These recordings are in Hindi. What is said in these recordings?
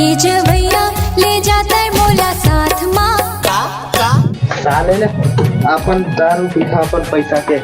ये जवैया ले जाता है मोला साथ माँ। साले ने अपन दारू पीखा अपन पैसा के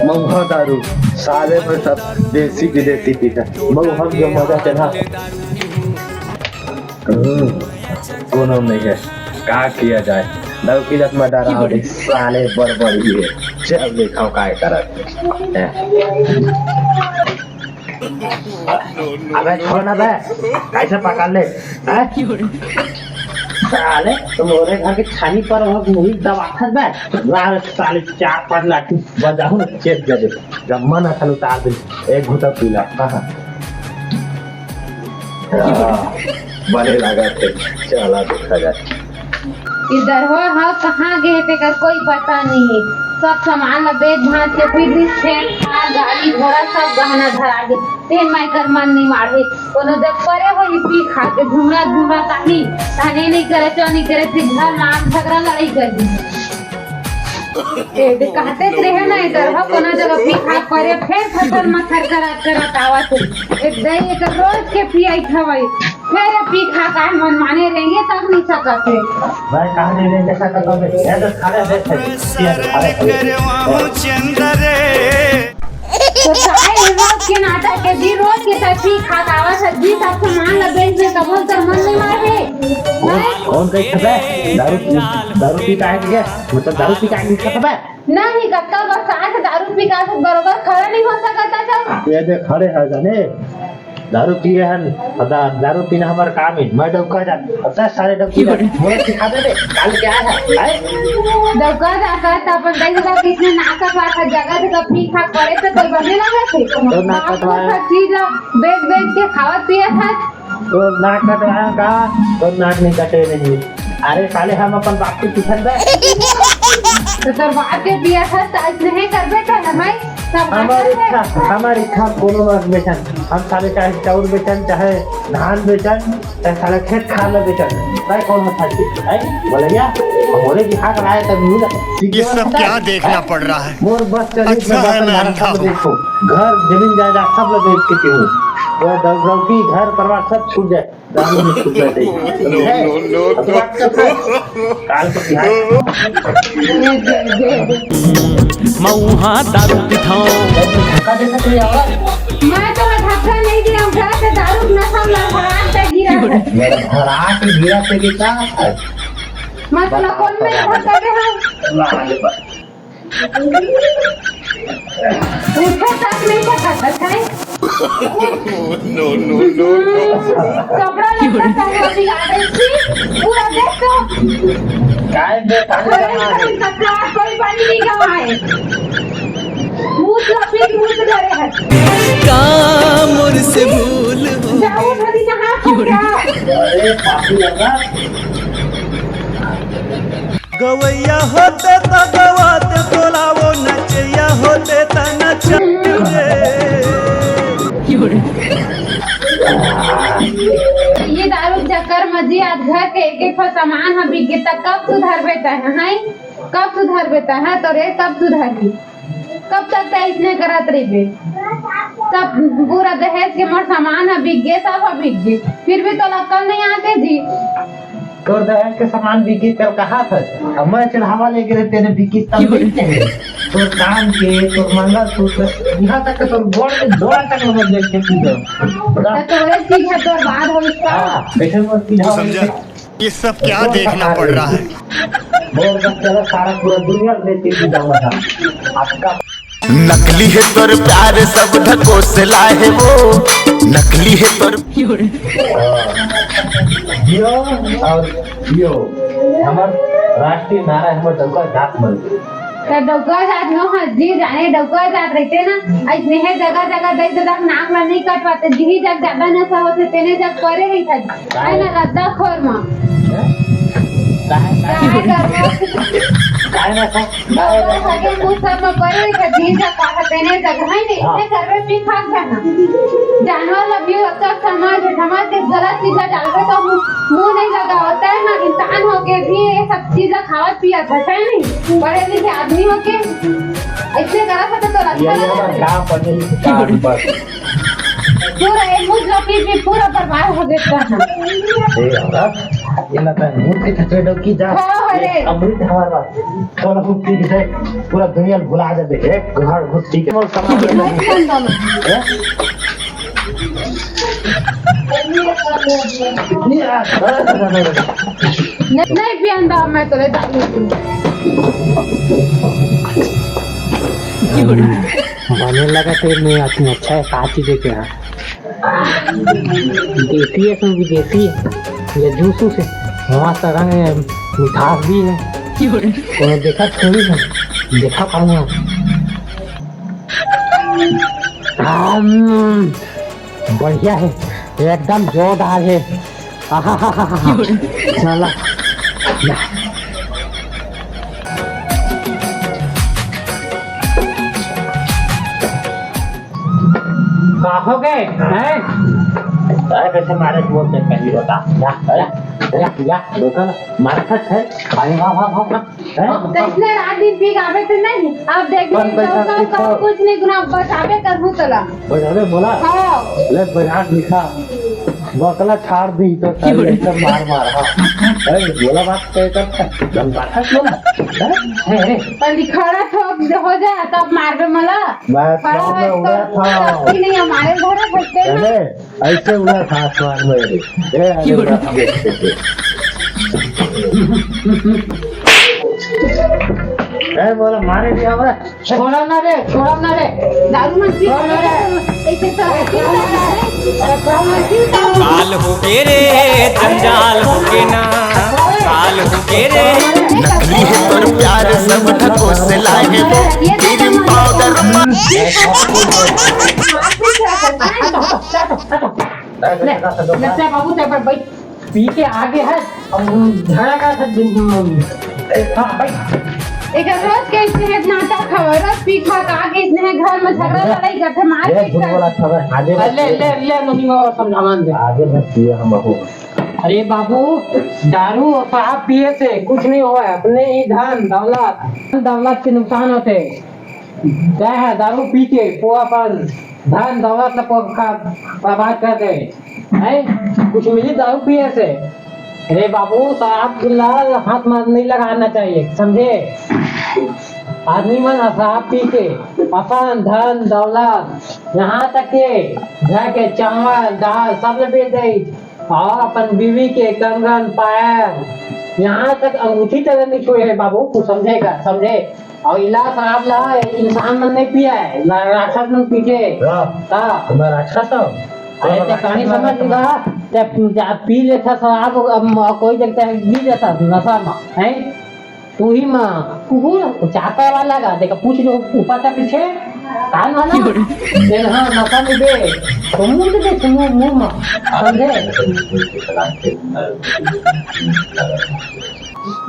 महुआ दारू साले में सब देसी विदेशी पीखा महुआ जो मजा चला कोनो नहीं है का किया जाए दारू की लत में डरा हो साले बड़बड़ी है चल देखाओ काय करत अबे छोड़ ना बे कैसे पकड़ ले साले तुम्हारे घर के छानी पर मुही दबा था बे रात साले 4-5 लाठी बजाऊ ना चेक दे दे जब मन असल उतार दे एक घुटा पीला बड़े लगा थे चला देखा जाए इधर हो हाँ कहाँ गए थे का कोई पता नहीं है। सब सामान बेच भांज के फिर गाड़ी घोड़ा सब गहना धरा गए ते मैं कर मन नहीं मारे कोनो जब परे हो पी खा के घूमना घूमना ताही ताने नहीं करे तो नहीं करे फिर घर नाम झगड़ा लड़ाई कर दी ए कहते रहे ना इधर हो कोनो जगह पी खा करे फिर फसल मथर करत आवत एक दही एक रोज के पियाई खवाई फिर पी खा का मन माने रहेंगे तब नहीं सकते भाई कहां नहीं लेंगे सकता तो ये तो खड़े बैठे तो चाहे रोज के नाटक के दी रोज के सब्जी खावा सब्जी सब सामान लगे में कबल कर मन नहीं मारे कौन कहीं खबे दारू पी का है मतलब दारू पी का नहीं खबे नहीं कत्ता बस आज दारू पी का बरोबर खड़ा नहीं हो सकता सब ये दे खड़े है जाने दारू पिए हैं दारू पीना हमारा काम है मैं डबका जा 10 सारे डबकी मोर सिखा दे काल क्या है डबका जाकर अपन कई जगह कितने नाटक वाला जगह से कभी खा करे तो कोई बने लगे थे तो ना कटवाया चीज बेच के खावा पिया था तो ना कटवाया का तो नाक नहीं कटे नहीं अरे साले हम अपन बाप के पीछे दे तो सर बाप के पिया था आज नहीं कर बेटा ना भाई हमारी इच्छा कोनो बात बेचन हम साले चाहे चाउर बेचन चाहे धान बेचन चाहे साले खेत खाल बेचन भाई कौन मत है बोलिया हमारे बिहार लाए तब ये सब क्या देखना पड़ रहा है मोर बस चली अच्छा है मैं अंधा हूं देखो घर जमीन जायदाद सब लोग बेच के क्यों वो दौड़ौकी घर परिवार सब छूट जाए दारू में छूट जाए काल को मऊहा दारू पिठाओ मैं तो धक्का नहीं दिया घर से दारू न सब लड़खड़ाहट से गिरा मेरा घर आके गिरा से गिरा मैं तो कौन में धक्का दे हूं उठे तक नहीं सकता है नो कपड़ा लगा के बिगाड़े थी पूरा देख तो काय बे कोई पानी नहीं कमाए मुझ करे है कामुर से भूल हो जाओ नदी नहा क्या अरे काफी लगा गवैया होते तो गवाते तोलावो नचैया होते तो नचे ये दारू चक्कर मजी आज घर के एक सामान हम बिक तक कब सुधर बेटा है कब सुधर बेटा है तो रे कब सुधर कब तक इसने करत रही सब पूरा दहेज के मोर सामान है बिक गए सब बिक गए फिर भी तो कल नहीं आते जी तोर दहेज के सामान बिकी कल कहा था अब मैं चढ़ावा लेके रहे तेरे बिकी तब बेचते हैं तोर कान के तोर मंगलसूत्र यहाँ तक तोर गोड़ के जोड़ा तक लोग देख के पीते तो रे चीज है बर्बाद हो इसका बैठे वो सीधा समझा ये सब क्या देखना पड़ रहा है बोल बस चलो सारा पूरा दुनिया देती थी जाऊंगा था आपका नकली है तोर प्यार सब ढको से लाए वो नकली है तोर जियो और जियो हमार राष्ट्रीय नारा हमर डौका जात मन तो डौका जात हो जी जाने डौका जात रहते ना ऐसे है जगह जगह दई दक नाक ला नहीं कटवाते जी जग ज्यादा नशा होते तेने जग करे नहीं था है ना रद्दा खोर मां काय ना आगे मुंह सब में करे नहीं जी जग का तेने जग है नहीं इतने करवे पी खा जाना जानवर लव यू तक समाज के गलत चीजें डालते तो मुंह नहीं लगा होता है ना इंसान होके भी ये सब चीजें खावा पिया था नहीं बड़े लिखे आदमी होके ऐसे करा सकते तो अच्छा ये का पढ़ने लिखे का पूरा एक मुझ भी पूरा बर्बाद हो गया था। ए औरत ये ना तो मूड के छचरे डो की जा हाँ, अरे। अमृत हमारे पास थोड़ा बहुत पी के पूरा दुनिया भुला जा दे एक घर घुट्टी के मोल समाज नहीं पियंदा मैं तो दारू बने लगा तेल में अच्छा है काची देखे हाँ देसी है तुम विदेशी है ये जूसू से वहाँ तरंग है मिठास भी है तो देखा थोड़ी है देखा पाऊंगा बढ़िया है एकदम जोरदार है चला हो गए हैं कैसे मारे बोलते पहली बता या लोकल मार्केट है अरे वाह वाह वाह तो इसने रात दिन पी गावे तो नहीं अब देख कुछ नहीं गुना बचावे करबू तला बजावे बोला हां ले बजाट लिखा बकला छाड़ दी तो सब मार अरे बोला बात कह कर जब बात बोला पर लिखड़ा ठोक हो जाए तब मार दे मला बस मैं उड़ा था नहीं हमारे घर फटके अरे ऐसे उड़ा था आसमान में अरे उड़ा था ए बोला मारे दिया बोला छोड़ा ना रे दारू मत पी ऐसे तो काल हो के रे जंजाल हो के ना काल हो के रे नकली है पर प्यार सब ढको से लाए वो तेरी पाउडर नशा बाबू ते पर भाई पी के आगे है झड़ा का एक रोज के इसने नाटक खबर रोज पी खा का आगे इसने घर में झगड़ा लड़ाई करते मार ये झूठ बोला खबर आगे ले मम्मी को समझावन दे आगे मत पिए हम बहू अरे बाबू दारू और शराब पिए से कुछ नहीं हुआ है अपने ही धन दौलत के नुकसान होते क्या है दारू पी के पूरापन धन दौलत का बर्बाद कर दे है कुछ मिली दारू पिए से अरे बाबू शराब लाल हाथ में नहीं लगाना चाहिए समझे आदमी मन शराब पी के अपन धन दौलत यहाँ तक के घर के चावल दाल सब बेच दे और अपन बीवी के कंगन पायल यहाँ तक अंगूठी तक नहीं छुए बाबू तू समझेगा समझे और इला शराब ला इंसान मन नहीं पिया है राक्षस मन पी के राक्षस ऐसे कहानी समझ लगा जब पी लेता शराब कोई जगह पी लेता नशा में है तू ही माँ कुकुर चाहता वाला का देखा पूछ लो ऊपर तक पीछे कान वाला देख हाँ नशा में दे तो मुंह दे मुंह में समझे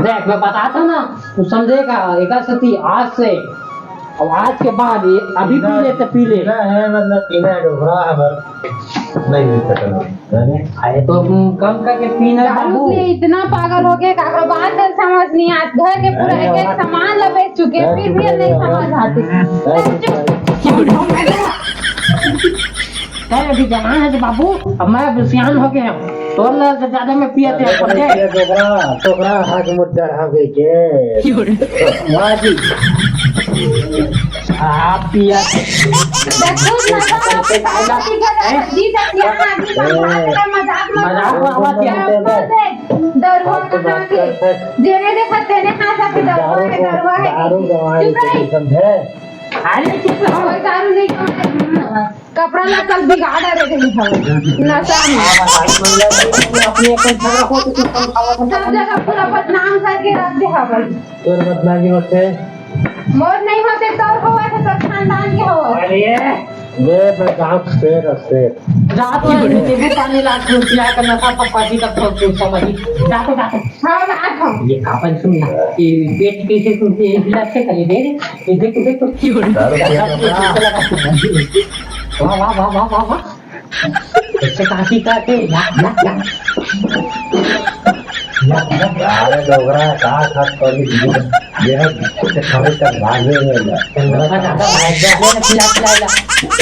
देख मैं बताता ना तू समझेगा एक सती आज से और आज के बाद ये अभी पी ले तो पी ले है मतलब पीना डोबरा है नहीं आए तो कम करके पीना बाबू इतना पागल हो गए काकरो बात समझ नहीं आज घर के पूरा एक सामान ला बेच चुके फिर भी नहीं समझ आती अभी जवान है बाबू अब मैं सियान हो गया तो ज्यादा में पिया टोकरा हाथ मुद्दा रहा आप पिया कपड़ा ला कल बिगाड़ रहे नशा सब जगह पूरा बदनाम करके रख दे हवन तोर बदनामी होते मोर नहीं होते तो हुआ थे तो खानदान के हो अरे मैं गांव से रात में नींबू पानी ला के पिया कर नशा पपाजी का तो समझी जातो हां रात हम ये कापन सुन ये पेट कैसे तुमसे एक गिलास से कर दे ये देख वाह वाह वाह वाह वाह वाह ऐसे काटी काटे अरे डोगरा कहा था कभी ये है कुछ खाने का भागे में ज्यादा भाग जा पिला पिला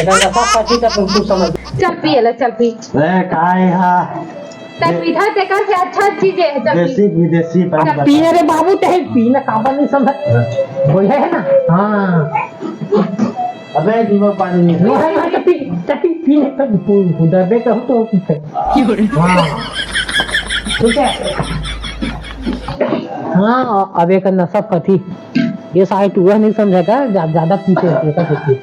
इधर का पति का तुम समझ चल पिए चल पी ए काय हा तब पीधा ते का से अच्छा चीज है चल देसी विदेशी पानी बता पिए रे बाबू ते पीना काबा नहीं समझ वही है ना हां अबे जीवा पानी नहीं वो है ना तपी पीने का दबे का तो हां ठीक है हाँ अब एक नशा कथी ये साइड हुआ नहीं समझेगा ज्यादा पीछे रहता है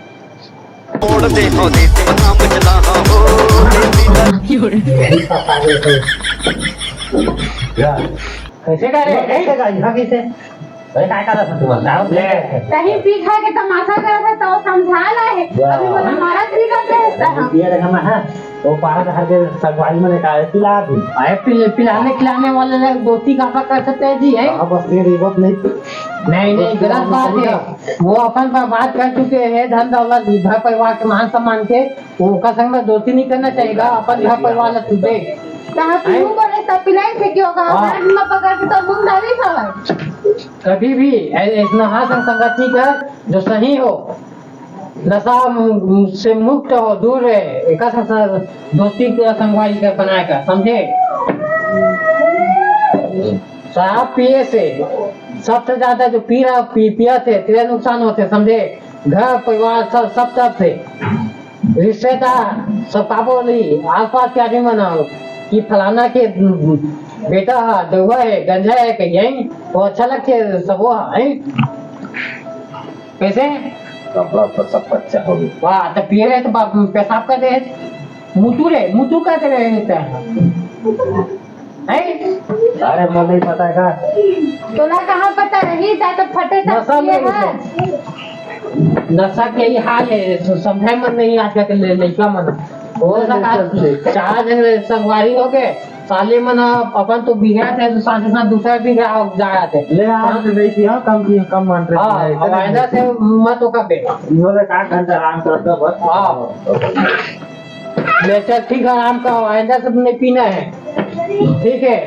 छोड़ दे हो दे नाम चला हो कैसे कैसे का यहाँ कैसे भाई काय कर रहा तुम दारू ले कहीं पी खा के तमाशा कर रहा तो समझा ला है अभी बोला हमारा भी करते हैं ये देखा मैं है वो पार हर के सगवाई में का पिला दी आए पिलाने खिलाने वाले लोग दोस्ती का कर सकते हैं जी है अब बस ये रिवोट नहीं नहीं गलत बात है वो अपन पर बात कर चुके हैं धन दौलत घर परिवार के मान सम्मान के उनका संग में दोस्ती नहीं करना चाहिए अपन घर परिवार तुझे कहाँ पीऊ बोले तब पिलाई थे क्यों कहा मैं पकड़ के तो मुंह डाली था कभी भी ऐसा हाथ संगत नहीं कर जो सही हो नशा से मुक्त हो दूर है एक दोस्ती का संगवारी कर बनाए कर समझे शराब पिए से सबसे ज्यादा जो पिया थे तेरे नुकसान होते समझे घर परिवार सब तरफ से रिश्तेदार सब पापोली आस पास के आदमी मनाओ कि फलाना के बेटा दवा है गंजा है कि यही वो अच्छा लगते सब वो है कैसे कपड़ा तो सब अच्छा हो गया वाह तो पी रहे तो पेशाब कर रहे मुतू कहते रहे अरे मुझे नहीं पता है का तोला कहाँ पता रही जाए तो फटे नशा तक में नशा के ही हाल है समझे मन नहीं आज का लड़का मन हो सका 4 जन संगवारी हो गए साले मन अपन तो बिगड़ा थे तो साथ साथ दूसरा बिगड़ा जा रहा थे ले आप नहीं पिया कम मान रहे हाँ वायदा से मत हो कबे इन्होंने कहा घंटा आराम करता बस हाँ ले चल ठीक है आराम का वायदा से नहीं पीना है ठीक है